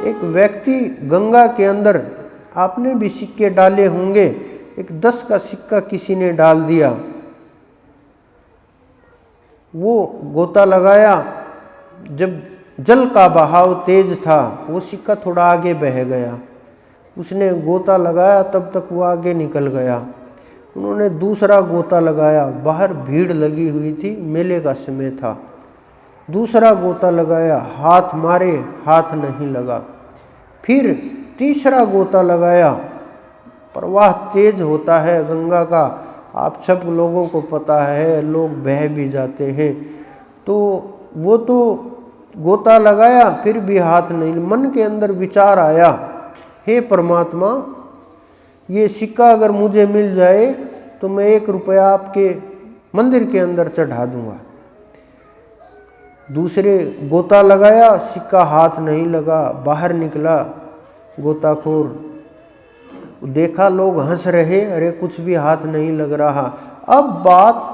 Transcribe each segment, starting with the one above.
एक व्यक्ति गंगा के अंदर, आपने भी सिक्के डाले होंगे, एक 10 का सिक्का किसी ने डाल दिया, वो गोता लगाया, जब जल का बहाव तेज था वो सिक्का थोड़ा आगे बह गया, उसने गोता लगाया तब तक वो आगे निकल गया। उन्होंने दूसरा गोता लगाया, बाहर भीड़ लगी हुई थी, मेले का समय था। दूसरा गोता लगाया, हाथ मारे, हाथ नहीं लगा। फिर तीसरा गोता लगाया, प्रवाह तेज होता है गंगा का, आप सब लोगों को पता है, लोग बह भी जाते हैं। तो वो तो गोता लगाया फिर भी हाथ नहीं, मन के अंदर विचार आया, हे परमात्मा, ये सिक्का अगर मुझे मिल जाए तो मैं 1 रुपया आपके मंदिर के अंदर चढ़ा दूंगा। दूसरे गोता लगाया, सिक्का हाथ नहीं लगा, बाहर निकला गोताखोर, देखा लोग हंस रहे, अरे कुछ भी हाथ नहीं लग रहा। अब बात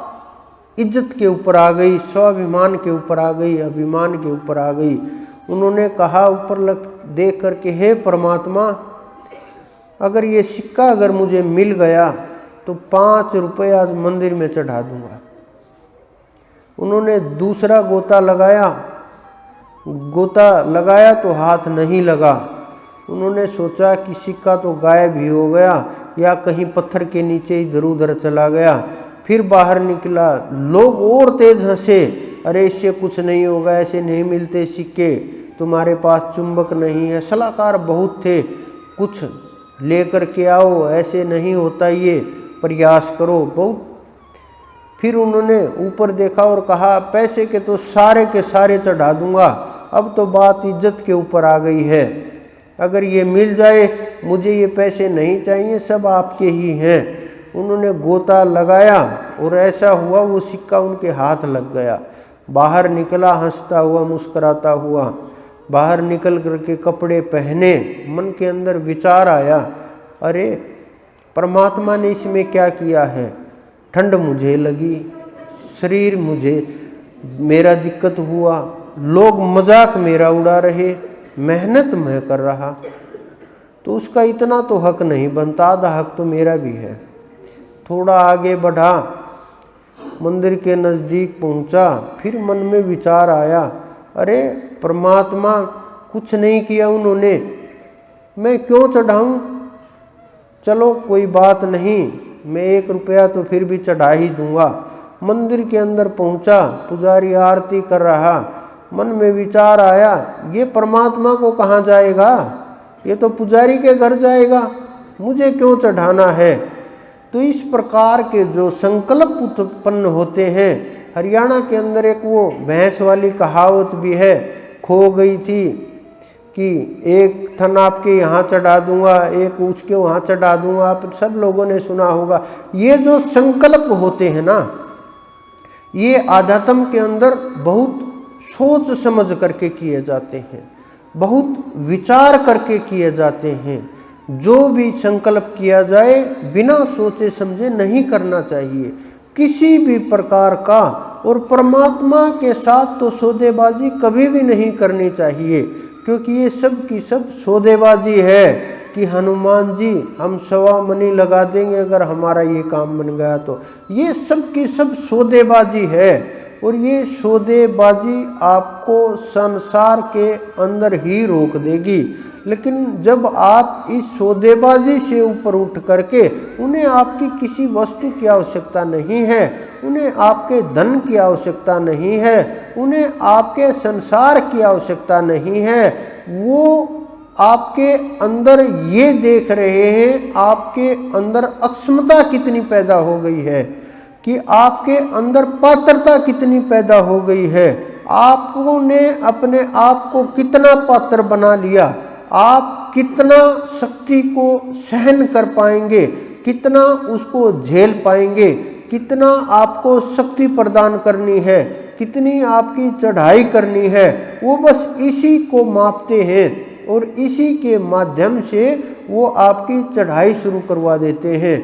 इज्जत के ऊपर आ गई, स्वाभिमान के ऊपर आ गई, अभिमान के ऊपर आ गई। उन्होंने कहा ऊपर देख करके, हे परमात्मा, अगर ये सिक्का अगर मुझे मिल गया तो 5 रुपये आज मंदिर में चढ़ा दूंगा। उन्होंने दूसरा गोता लगाया तो हाथ नहीं लगा। उन्होंने सोचा कि सिक्का तो गायब ही हो गया या कहीं पत्थर के नीचे इधर उधर चला गया। फिर बाहर निकला, लोग और तेज हंसे, अरे इससे कुछ नहीं होगा, ऐसे नहीं मिलते सिक्के, तुम्हारे पास चुंबक नहीं है। सलाहकार बहुत थे, कुछ लेकर के आओ, ऐसे नहीं होता, ये प्रयास करो बहुत। फिर उन्होंने ऊपर देखा और कहा, पैसे के तो सारे के सारे चढ़ा दूंगा, अब तो बात इज्जत के ऊपर आ गई है, अगर ये मिल जाए, मुझे ये पैसे नहीं चाहिए, सब आपके ही हैं। उन्होंने गोता लगाया और ऐसा हुआ वो सिक्का उनके हाथ लग गया। बाहर निकला हंसता हुआ, मुस्कुराता हुआ, बाहर निकल करके कपड़े पहने, मन के अंदर विचार आया, अरे परमात्मा ने इसमें क्या किया है, ठंड मुझे लगी, शरीर मुझे, मेरा दिक्कत हुआ, लोग मजाक मेरा उड़ा रहे, मेहनत मैं कर रहा, तो उसका इतना तो हक नहीं बनता, आधा हक तो मेरा भी है। थोड़ा आगे बढ़ा, मंदिर के नज़दीक पहुंचा, फिर मन में विचार आया, अरे परमात्मा कुछ नहीं किया उन्होंने, मैं क्यों चढ़ाऊं, चलो कोई बात नहीं, मैं 1 रुपया तो फिर भी चढ़ा ही दूंगा। मंदिर के अंदर पहुंचा, पुजारी आरती कर रहा, मन में विचार आया, ये परमात्मा को कहाँ जाएगा, ये तो पुजारी के घर जाएगा, मुझे क्यों चढ़ाना है। तो इस प्रकार के जो संकल्प उत्पन्न होते हैं, हरियाणा के अंदर एक वो भैंस वाली कहावत भी है, खो गई थी, कि एक थन आपके यहाँ चढ़ा दूंगा, एक उसके वहाँ चढ़ा दूंगा, आप सब लोगों ने सुना होगा। ये जो संकल्प होते हैं ना, ये आध्यात्म के अंदर बहुत सोच समझ करके किए जाते हैं, बहुत विचार करके किए जाते हैं। जो भी संकल्प किया जाए बिना सोचे समझे नहीं करना चाहिए किसी भी प्रकार का, और परमात्मा के साथ तो सौदेबाजी कभी भी नहीं करनी चाहिए, क्योंकि ये सब की सब सौदेबाजी है कि हनुमान जी हम 1.25 मनी लगा देंगे अगर हमारा ये काम बन गया, तो ये सब की सब सौदेबाजी है। और ये सौदेबाजी आपको संसार के अंदर ही रोक देगी। लेकिन जब आप इस सौदेबाजी से ऊपर उठ करके, उन्हें आपकी किसी वस्तु की आवश्यकता नहीं है, उन्हें आपके धन की आवश्यकता नहीं है, उन्हें आपके संसार की आवश्यकता नहीं है, वो आपके अंदर ये देख रहे हैं आपके अंदर अक्षमता कितनी पैदा हो गई है, कि आपके अंदर पात्रता कितनी पैदा हो गई है, आपने अपने आप को कितना पात्र बना लिया, आप कितना शक्ति को सहन कर पाएंगे, कितना उसको झेल पाएंगे, कितना आपको शक्ति प्रदान करनी है, कितनी आपकी चढ़ाई करनी है, वो बस इसी को मापते हैं और इसी के माध्यम से वो आपकी चढ़ाई शुरू करवा देते हैं।